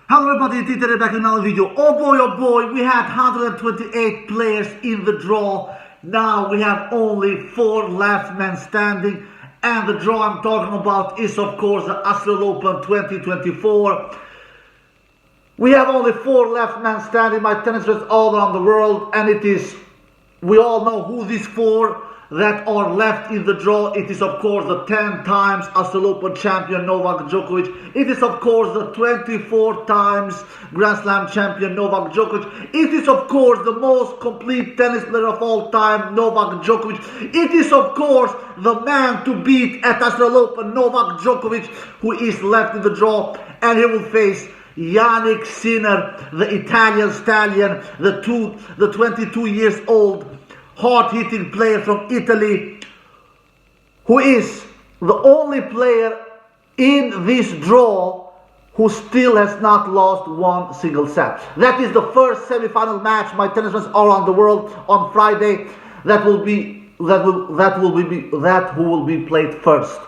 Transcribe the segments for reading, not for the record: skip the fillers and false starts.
Hello everybody, Tite back in another video. Oh boy, we had 128 players in the draw. Now we have only 4 left men standing. And the draw I'm talking about is of course the Australian Open 2024. We have only 4 left men standing, my tennis friends all around the world. And it is, we all know who these 4 that are left in the draw. It is of course the 10 times Australian Open champion Novak Djokovic. It is of course the 24 times Grand Slam champion Novak Djokovic. It is of course the most complete tennis player of all time Novak Djokovic. It is of course the man to beat at Australian Open Novak Djokovic, who is left in the draw, and he will face Jannik Sinner, the Italian stallion, the 22 years old hard-hitting player from Italy, who is the only player in this draw who still has not lost one single set. That is the first semi-final match, my tennis friends all around the world, on Friday. That will be played first,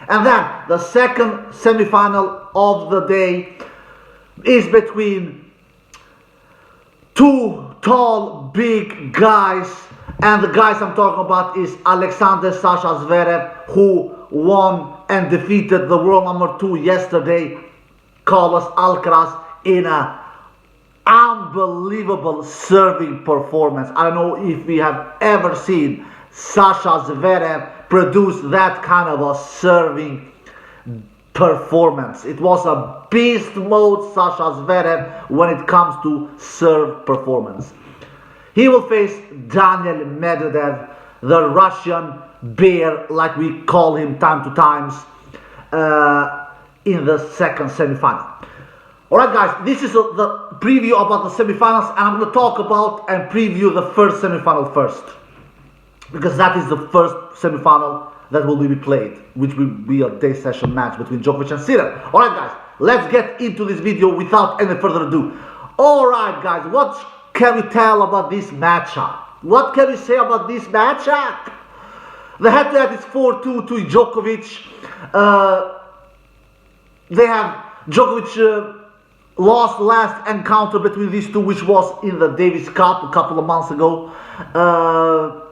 and then the second semi-final of the day is between 2 tall, big guys. And the guys I'm talking about is Alexander Sasha Zverev, who won and defeated the world number 2 yesterday, Carlos Alcaraz, in an unbelievable serving performance. I don't know if we have ever seen Sasha Zverev produce that kind of a serving performance. It was a beast mode Sasha Zverev when it comes to serve performance. He will face Daniel Medvedev, the Russian bear, like we call him time to times, in the second semi-final. Alright guys, this is the preview about the semi-finals, and I'm going to talk about and preview the first semi-final first, because that is the first semi-final that will be played, which will be a day session match between Djokovic and Sinner. Alright guys, let's get into this video without any further ado. Alright guys, what can we tell about this matchup? What can we say about this matchup? The head-to-head is 4-2 to Djokovic. They have Djokovic lost last encounter between these two, which was in the Davis Cup a couple of months ago,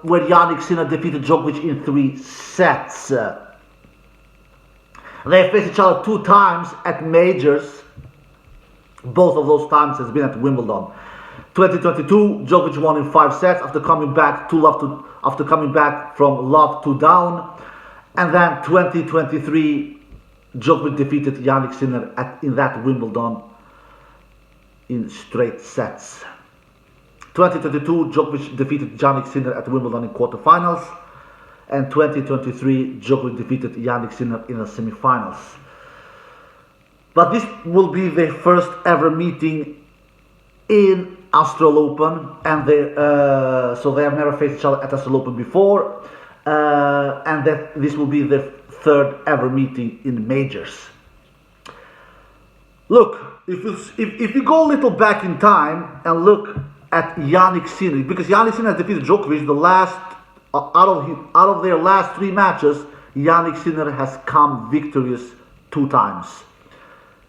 where Jannik Sinner defeated Djokovic in 3 sets. They faced each other 2 times at majors. Both of those times has been at Wimbledon. 2022, Djokovic won in 5 sets after coming back from love to down, and then 2023, Djokovic defeated Jannik Sinner in that Wimbledon in straight sets. 2022, Djokovic defeated Jannik Sinner at Wimbledon in quarterfinals, and 2023, Djokovic defeated Jannik Sinner in the semifinals. But this will be their first ever meeting in Australian Open, and so they have never faced each other at Australian Open before, and that this will be their 3rd ever meeting in majors. Look, if you go a little back in time and look at Jannik Sinner, because Jannik Sinner has defeated Djokovic the last out of their last 3 matches, Jannik Sinner has come victorious 2 times,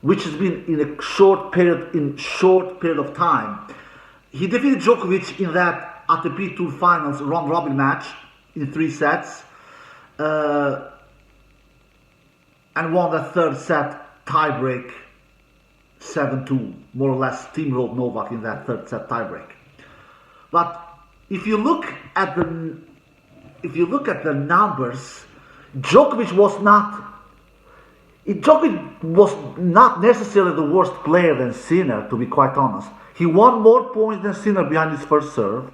which has been in a short period of time. He defeated Djokovic in that ATP Tour Finals round-robin match in 3 sets, and won the 3rd set tiebreak 7-2, more or less steamrolled Novak in that 3rd set tiebreak. But if you look at the numbers, Djokovic was not necessarily the worst player than Sinner, to be quite honest. He won more points than Sinner behind his first serve.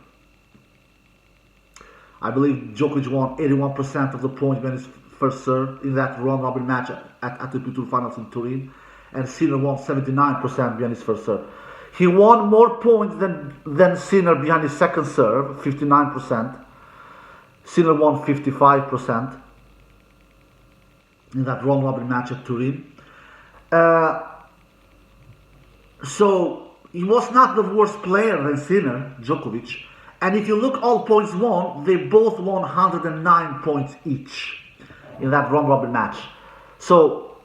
I believe Djokovic won 81% of the points behind his first serve in that round-robin match at ATP Tour Finals in Turin, and Sinner won 79% behind his first serve. He won more points than Sinner behind his second serve, 59%. Sinner won 55% in that round-robin match at Turin. So he was not the worst player than Sinner, Djokovic. And if you look all points won, they both won 109 points each in that round-robin match. So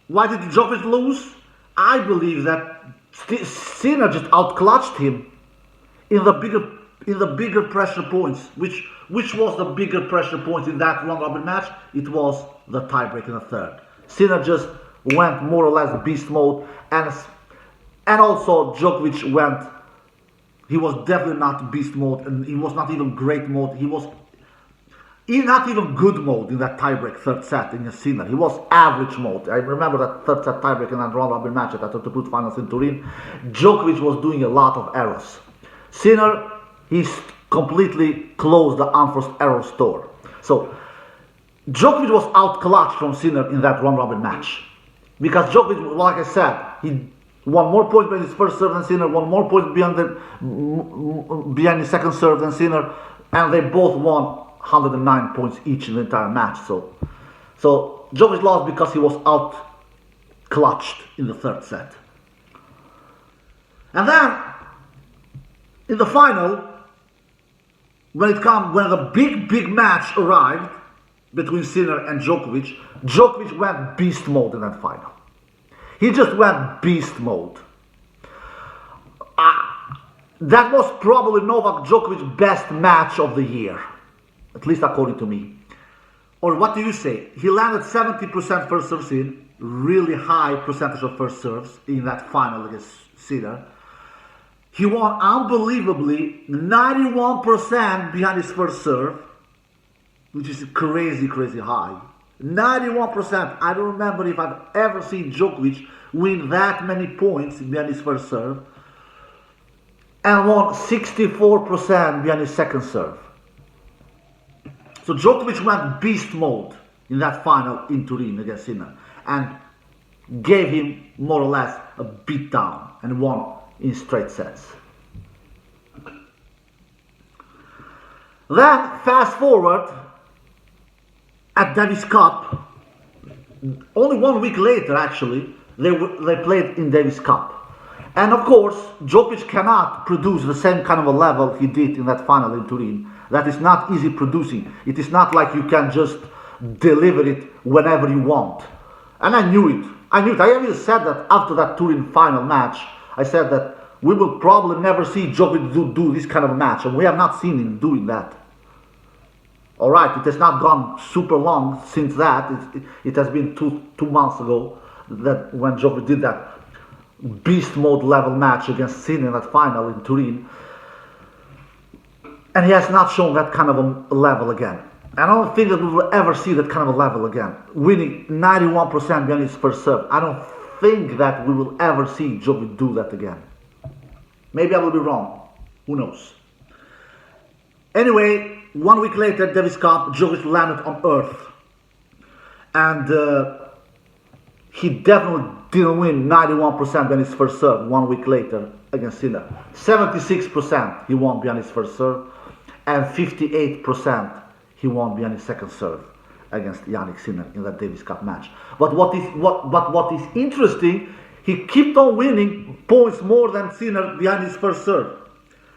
why did Djokovic lose? I believe that Sinner just outclutched him in the bigger pressure points. Which was the bigger pressure point in that round robin match? It was the tiebreak in the third. Sinner just went more or less beast mode, and also Djokovic went. He was definitely not beast mode, and he was not even great mode. He was not even good mode in that tiebreak third set against Sinner. He was average mode. I remember that third set tiebreak in that round robin match at the Put Finals in Turin. Djokovic was doing a lot of errors. Sinner, he's completely closed the unforced errors door. So Djokovic was outclutched from Sinner in that round robin match, because Djokovic, like I said, he won more points by his first serve than Sinner, won more points behind his second serve than Sinner, and they both won 109 points each in the entire match. So Djokovic lost because he was outclutched in the third set. And then in the final, when the big match arrived between Sinner and Djokovic, Djokovic went beast mode in that final. He just went beast mode. That was probably Novak Djokovic's best match of the year, at least according to me. Or what do you say? He landed 70% first serves in, really high percentage of first serves in that final against Sinner. He won unbelievably 91% behind his first serve, which is crazy high. 91%. I don't remember if I've ever seen Djokovic win that many points behind his first serve, and won 64% behind his second serve. So Djokovic went beast mode in that final in Turin against Sinner, and gave him more or less a beatdown, and won in straight sets. Then fast forward at Davis Cup, only 1 week later actually, they played in Davis Cup. And of course, Djokovic cannot produce the same kind of a level he did in that final in Turin. That is not easy producing. It is not like you can just deliver it whenever you want. And I knew it. I even said that after that Turin final match. I said that we will probably never see Djokovic do this kind of a match. And we have not seen him doing that. Alright, it has not gone super long since that. It has been two months ago that when Djokovic did that beast mode level match against Sinner in that final in Turin. And he has not shown that kind of a level again. I don't think that we will ever see that kind of a level again. Winning 91% behind his first serve. I don't think that we will ever see Djokovic do that again. Maybe I will be wrong. Who knows? Anyway, 1 week later, Davis Cup, Djokovic landed on earth. And he definitely didn't win 91% behind his first serve 1 week later against Sinner. 76% he won behind his first serve, and 58% he won behind his second serve against Jannik Sinner in that Davis Cup match. But what is interesting, he kept on winning points more than Sinner behind his first serve.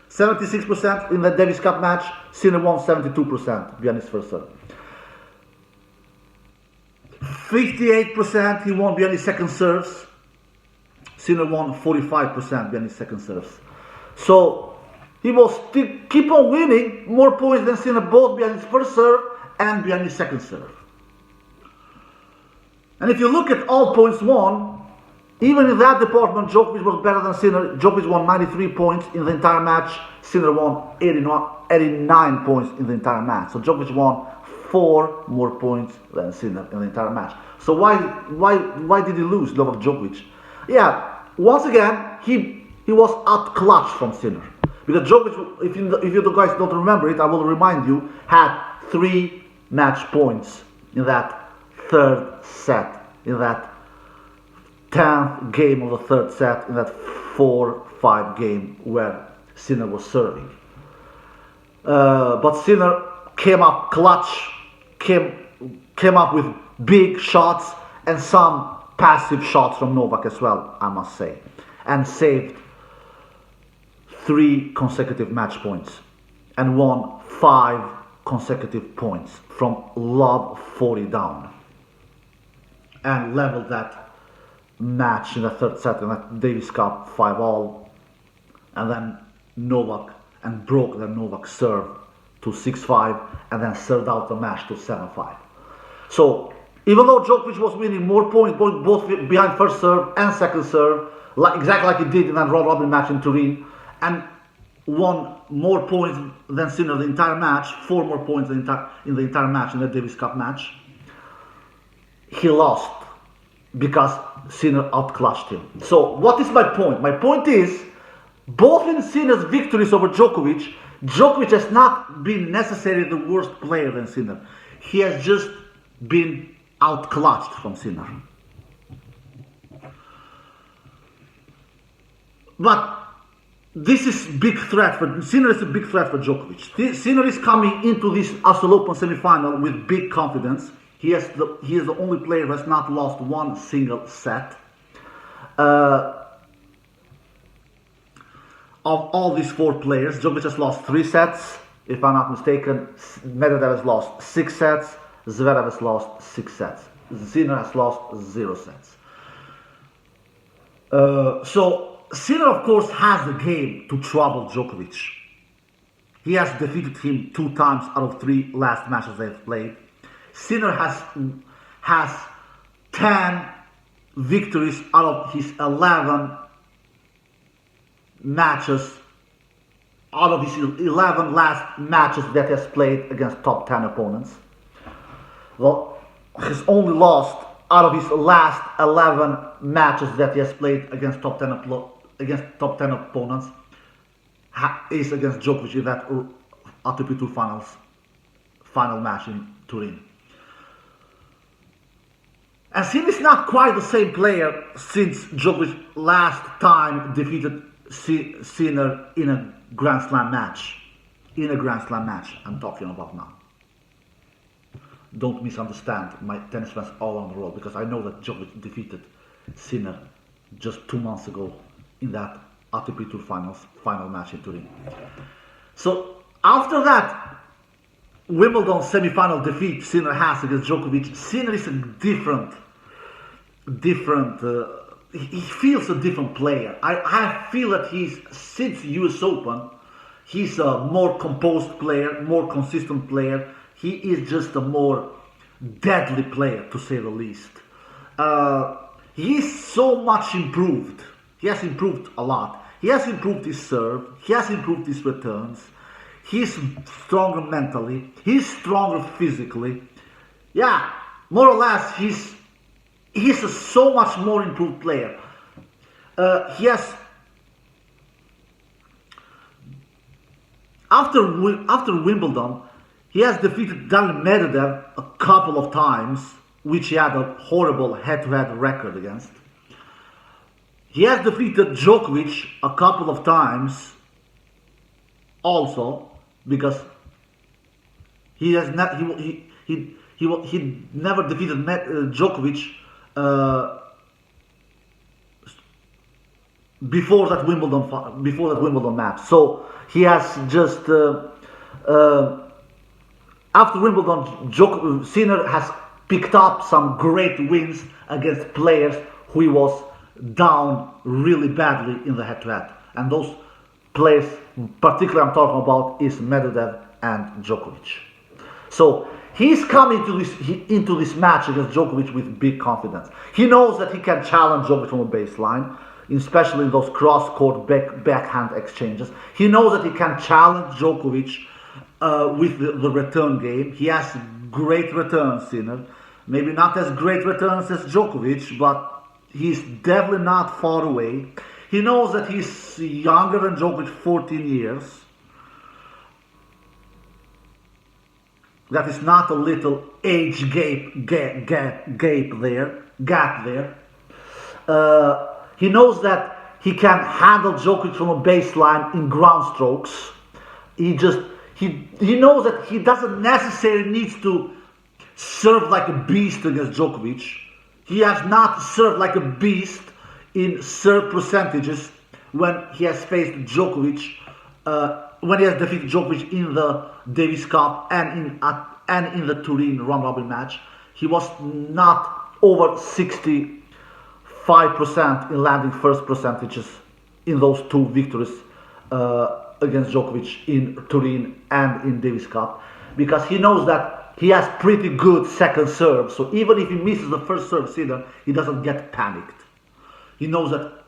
76% in the Davis Cup match, Sinner won 72% behind his first serve. 58% he won behind his second serves. Sinner won 45% behind his second serves. So he will still keep on winning more points than Sinner, both behind his first serve and behind his second serve. And if you look at all points won, even in that department, Djokovic was better than Sinner. Djokovic won 93 points in the entire match. Sinner won 89 points in the entire match. So Djokovic won 4 more points than Sinner in the entire match. So why did he lose, Novak Djokovic? Yeah, once again, he was outclutched from Sinner. Because Djokovic, if you guys don't remember it, I will remind you, had 3 match points in that third set, in that 10th game of the third set, in that 4-5 game where Sinner was serving. But Sinner came up clutch, came up with big shots and some passive shots from Novak as well, I must say, and saved 3 consecutive match points and won 5 consecutive points from love 40 down, and leveled that match in the third set in the Davis Cup 5-all, and then Novak, and broke the Novak serve to 6-5, and then served out the match to 7-5. So even though Djokovic was winning more points both behind first serve and second serve, exactly like he did in that round robin match in Turin, and won more points than Sinner the entire match, 4 more points in the entire match in the Davis Cup match, he lost because Sinner outclassed him. So what is my point? My point is, both in Sinner's victories over Djokovic, Djokovic has not been necessarily the worst player than Sinner. He has just been outclassed from Sinner. But this is big threat for Sinner. Is a big threat for Djokovic. Sinner is coming into this Australian Open semi-final with big confidence. He is the only player who has not lost one single set. Of all these 4 players, Djokovic has lost 3 sets. If I'm not mistaken, Medvedev has lost 6 sets. Zverev has lost 6 sets. Sinner has lost 0 sets. So Sinner, of course, has the game to trouble Djokovic. He has defeated him 2 times out of 3 last matches they've played. Sinner has 10 victories out of his 11 matches, out of his 11 last matches that he has played against top 10 opponents. Well, he's only lost out of his last 11 matches that he has played against top 10 opponents is against Djokovic in that ATP Tour final match in Turin. And Sinner is not quite the same player since Djokovic last time defeated Sinner in a Grand Slam match. In a Grand Slam match I'm talking about now. Don't misunderstand my tennis fans all around the world, because I know that Djokovic defeated Sinner just 2 months ago in that ATP Tour final match in Turin. So after that Wimbledon semi-final defeat Sinner has against Djokovic, Sinner is a different. He feels a different player. I feel that since US Open, he's a more composed player, more consistent player. He is just a more deadly player, to say the least. He's so much improved. He has improved a lot. He has improved his serve. He has improved his returns. He's stronger mentally. He's stronger physically. Yeah, more or less, he's a so much more improved player. He has, after Wimbledon, he has defeated Daniil Medvedev a couple of times, which he had a horrible head-to-head record against. He has defeated Djokovic a couple of times, also because he has not he never defeated Djokovic before that Wimbledon match. So he has just after Wimbledon, Sinner has picked up some great wins against players who he was down really badly in the head-to-head, and those players, particularly I'm talking about, is Medvedev and Djokovic. So he's coming into this match against Djokovic with big confidence. He knows that he can challenge Djokovic from a baseline, especially in those cross-court backhand exchanges. He knows that he can challenge Djokovic with the return game. He has great returns, Sinner. Maybe not as great returns as Djokovic, but he's definitely not far away. He knows that he's younger than Djokovic 14 years. That is not a little age gap there. He knows that he can handle Djokovic from a baseline in ground strokes. He knows that he doesn't necessarily need to serve like a beast against Djokovic. He has not served like a beast in serve percentages when he has faced Djokovic, when he has defeated Djokovic in the Davis Cup and in the Turin round-robin match. He was not over 60 5% in landing first percentages in those two victories against Djokovic in Turin and in Davis Cup, because he knows that he has pretty good second serve. So even if he misses the first serve, Sinner, he doesn't get panicked. He knows that,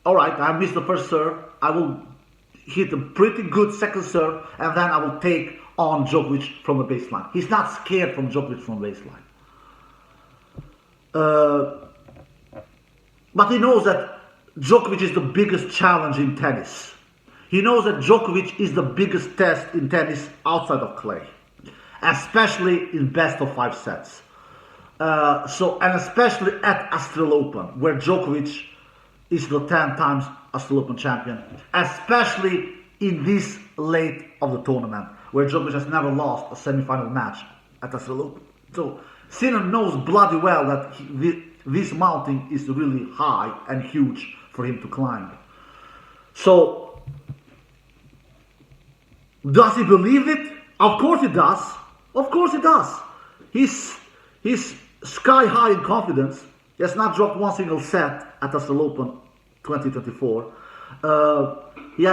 all right, I missed the first serve, I will hit a pretty good second serve, and then I will take on Djokovic from the baseline. He's not scared from Djokovic from the baseline. But he knows that Djokovic is the biggest challenge in tennis. He knows that Djokovic is the biggest test in tennis outside of clay, especially in best of 5 sets. And especially at Australian Open, where Djokovic is the 10 times Australian Open champion, especially in this late of the tournament, where Djokovic has never lost a semi-final match at Australian Open. So Sinner knows bloody well that this mountain is really high and huge for him to climb. So, does he believe it? Of course he does. Of course he does. He's sky high in confidence. He has not dropped one single set at Australian Open 2024. He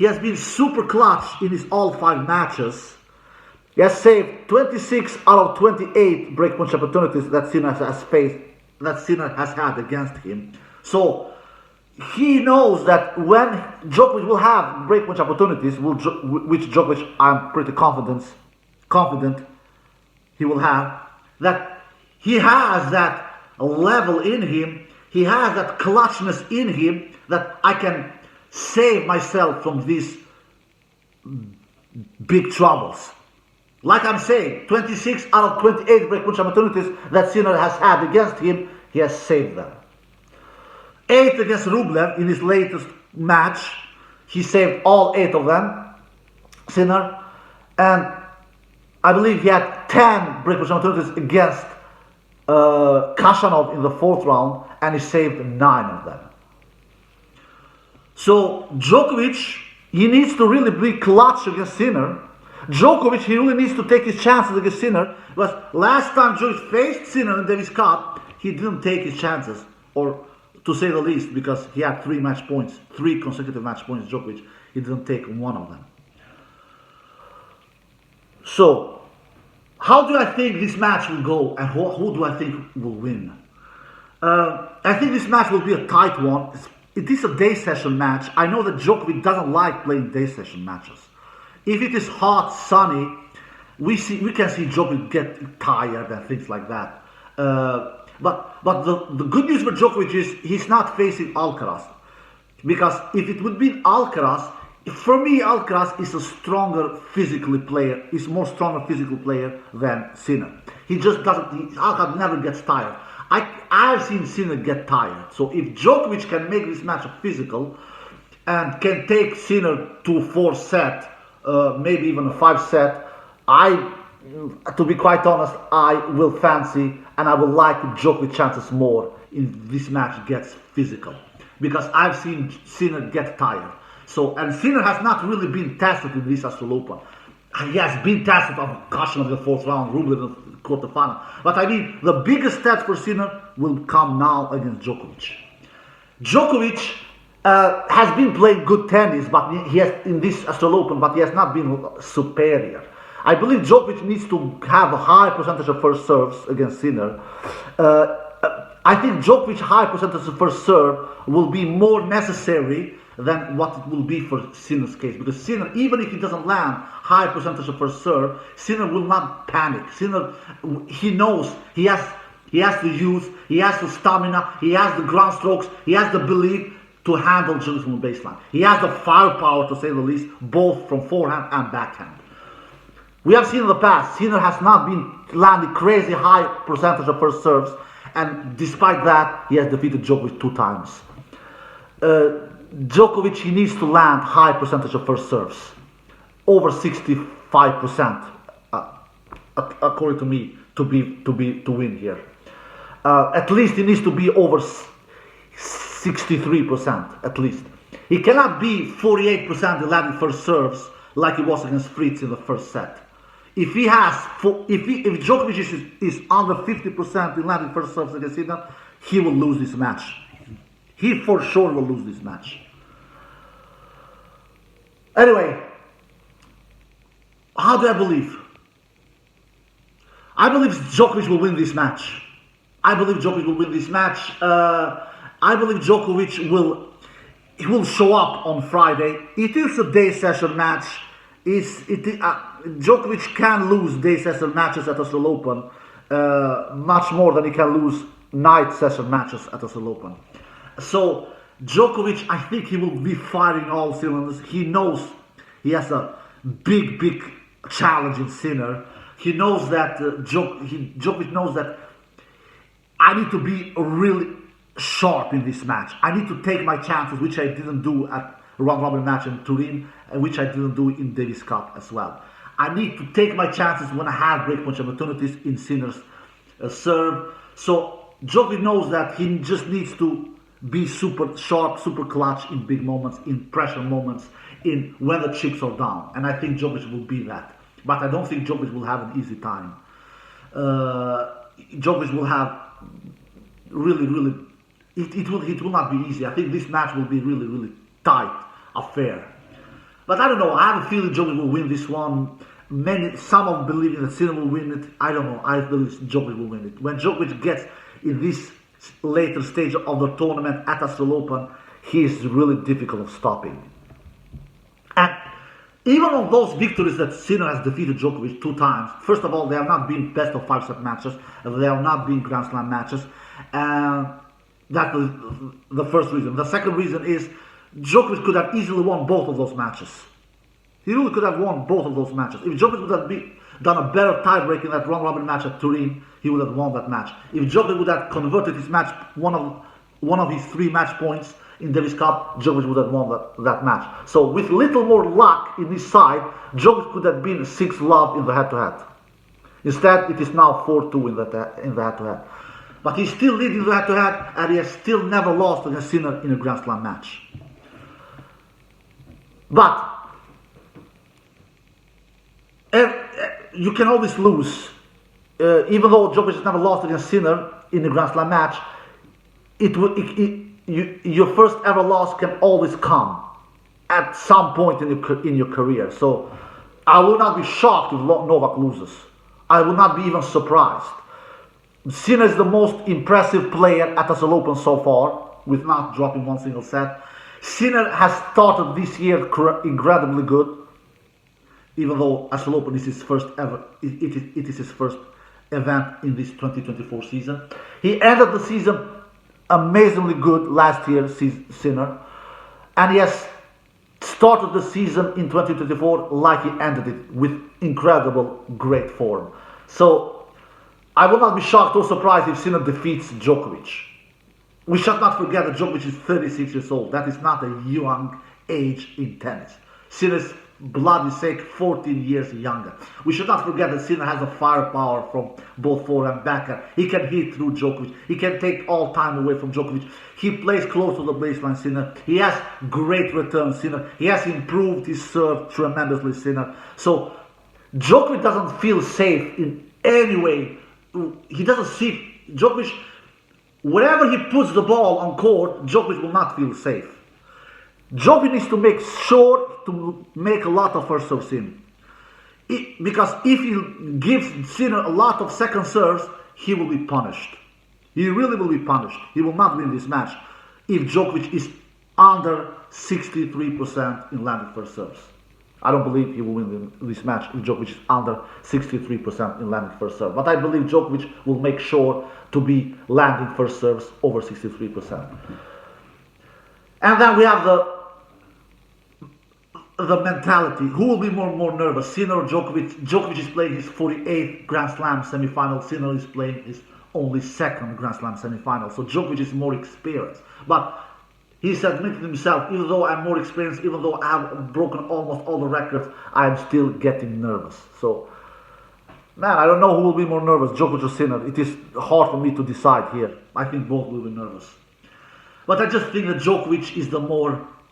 has been super clutch in his all 5 matches. He has saved 26 out of 28 breakpoint opportunities that Sinner has faced, that Sinner has had against him. So he knows that when Djokovic will have breakpoint opportunities, which Djokovic I'm pretty confident he will have, that he has that level in him, he has that clutchness in him, that I can save myself from these big troubles. Like I'm saying, 26 out of 28 breakpoint opportunities that Sinner has had against him, he has saved them. 8 against Rublev in his latest match, he saved all 8 of them, Sinner. And I believe he had 10 breakpoint opportunities against Khachanov in the 4th round, and he saved 9 of them. So Djokovic, he needs to really be clutch against Sinner. Djokovic, he really needs to take his chances against Sinner, because last time Djokovic faced Sinner in Davis Cup, he didn't take his chances, or to say the least, because he had 3 match points, 3 consecutive match points, Djokovic, he didn't take one of them. So, how do I think this match will go, and who do I think will win? I think this match will be a tight one. It is a day session match. I know that Djokovic doesn't like playing day session matches. If it is hot, sunny, we can see Djokovic get tired and things like that. But the good news for Djokovic is he's not facing Alcaraz. Because if it would be Alcaraz, for me Alcaraz is a stronger physically player, is more stronger physical player than Sinner. He just doesn't, Alcaraz never gets tired. I've seen Sinner get tired. So if Djokovic can make this match physical and can take Sinner to a 4 set, maybe even a 5 set, to be quite honest, I will fancy and I will like Djokovic chances more if this match gets physical, because I've seen Sinner get tired. So, and Sinner has not really been tested in this Australian Open. He has been tested on Khachanov in the 4th round, Rublev in the quarterfinal. But I mean, the biggest test for Sinner will come now against Djokovic. Djokovic has been playing good tennis, but he has in this Australian Open, but he has not been superior. I believe Djokovic needs to have a high percentage of first serves against Sinner. I think Djokovic's high percentage of first serve will be more necessary than what it will be for Sinner's case. Because Sinner, even if he doesn't land high percentage of first serve, Sinner will not panic. Sinner, he knows he has the youth, he has the stamina, he has the ground strokes, he has the belief to handle Djokovic from the baseline. He has the firepower, to say the least, both from forehand and backhand. We have seen in the past, Sinner has not been landing crazy high percentage of first serves, and despite that, he has defeated Djokovic 2 times. Djokovic, he needs to land high percentage of first serves, over 65%, according to me, to win here. At least he needs to be over 63%, at least. He cannot be 48% in landing first serves like he was against Fritz in the first set. If Djokovic is under 50% in landing first serves against Sinner, he will lose this match. He for sure will lose this match. Anyway, how do I believe? I believe Djokovic will win this match. I believe Djokovic will win this match. I believe Djokovic will show up on Friday. It is a day session match. Djokovic can lose day session matches at Australian Open much more than he can lose night session matches at Australian Open. So Djokovic, I think he will be firing all cylinders. He knows he has a big challenge in Sinner. He knows that Djokovic knows that I need to be really sharp in this match. I need to take my chances, which I didn't do at round robin match in Turin, and which I didn't do in Davis Cup as well. I need to take my chances when I have breakpoint opportunities in Sinner's serve. So Djokovic knows that he just needs to be super sharp, super clutch in big moments, in pressure moments, in when the chips are down. And I think Djokovic will be that. But I don't think Djokovic will have an easy time. Djokovic will have really, it will not be easy. I think this match will be really tight affair. But I don't know. I have a feeling Djokovic will win this one. Some of them believing that Sinner will win it. I don't know. I believe Djokovic will win it. When Djokovic gets in this later stage of the tournament at Australian Open, he is really difficult of stopping. And even on those victories that Sinner has defeated Djokovic 2 times, first of all, they have not been best of 5 set matches, they have not been Grand Slam matches, and that was the first reason. The second reason is Djokovic could have easily won both of those matches. He really could have won both of those matches. If Djokovic would have done a better tiebreak in that round robin match at Turin, he would have won that match. If Djokovic would have converted his match, one of his 3 match points in Davis Cup, Djokovic would have won that match. So with little more luck in his side, Djokovic could have been 6-love in the head-to-head. Instead, it is now 4-2 in the head-to-head. But he's still leading the head-to-head, and he has still never lost against Sinner in a Grand Slam match. But you can always lose. Even though Djokovic has never lost against Sinner in a Grand Slam match, your first ever loss can always come at some point in your career. So I will not be shocked if Novak loses. I will not be even surprised. Sinner is the most impressive player at Australian Open so far, with not dropping one single set. Sinner has started this year incredibly good, even though Australian Open is his first ever. It is his first event in this 2024 season. He ended the season amazingly good last year, Sinner, and he has started the season in 2024 like he ended it, with incredible, great form. So I will not be shocked or surprised if Sinner defeats Djokovic. We should not forget that Djokovic is 36 years old. That is not a young age in tennis. Sinner's bloody sake 14 years younger. We should not forget that Sinner has a firepower from both forehand and backhand. He can hit through Djokovic. He can take all time away from Djokovic. He plays close to the baseline, Sinner. He has great return, Sinner. He has improved his serve tremendously, Sinner. So Djokovic doesn't feel safe in any way. He doesn't see Djokovic. Wherever he puts the ball on court, Djokovic will not feel safe. Djokovic needs to make sure to make a lot of first serves in. Because if he gives Sinner a lot of second serves, he will be punished. He really will be punished. He will not win this match if Djokovic is under 63% in landed first serves. I don't believe he will win this match if Djokovic is under 63% in landed first serve. But I believe Djokovic will make sure to be landing first serves over 63%. And then we have the mentality. Who will be more nervous, Sinner or Djokovic? Djokovic is playing his 48th Grand Slam semifinal. Sinner is playing his only 2nd Grand Slam semifinal. So Djokovic is more experienced. But he's admitted himself, even though I'm more experienced, even though I have broken almost all the records, I'm still getting nervous. So, man, I don't know who will be more nervous, Djokovic or Sinner. It is hard for me to decide here. I think both will be nervous. But I just think that Djokovic is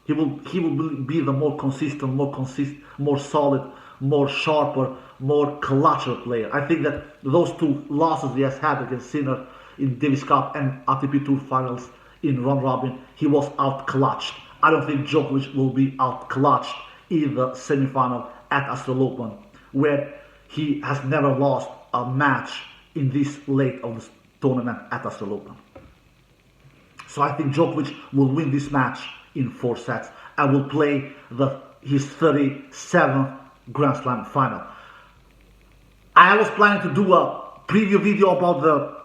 he will be the more consistent, more solid, more sharper, more clutcher player. I think that those 2 losses he has had against Sinner, in Davis Cup and ATP Tour finals in round robin, he was out-clutched. I don't think Djokovic will be out-clutched in the semi-final at Australian Open, where he has never lost a match in this late of the tournament at Australian Open. So I think Djokovic will win this match in 4 sets and will play his 37th Grand Slam final. I was planning to do a preview video about the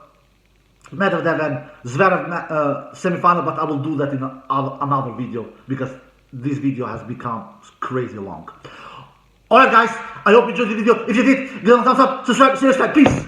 Medvedev and Zverev semi-final, but I will do that in another video because this video has become crazy long. Alright guys, I hope you enjoyed the video. If you did, give it a thumbs up, subscribe, see you next time. Peace!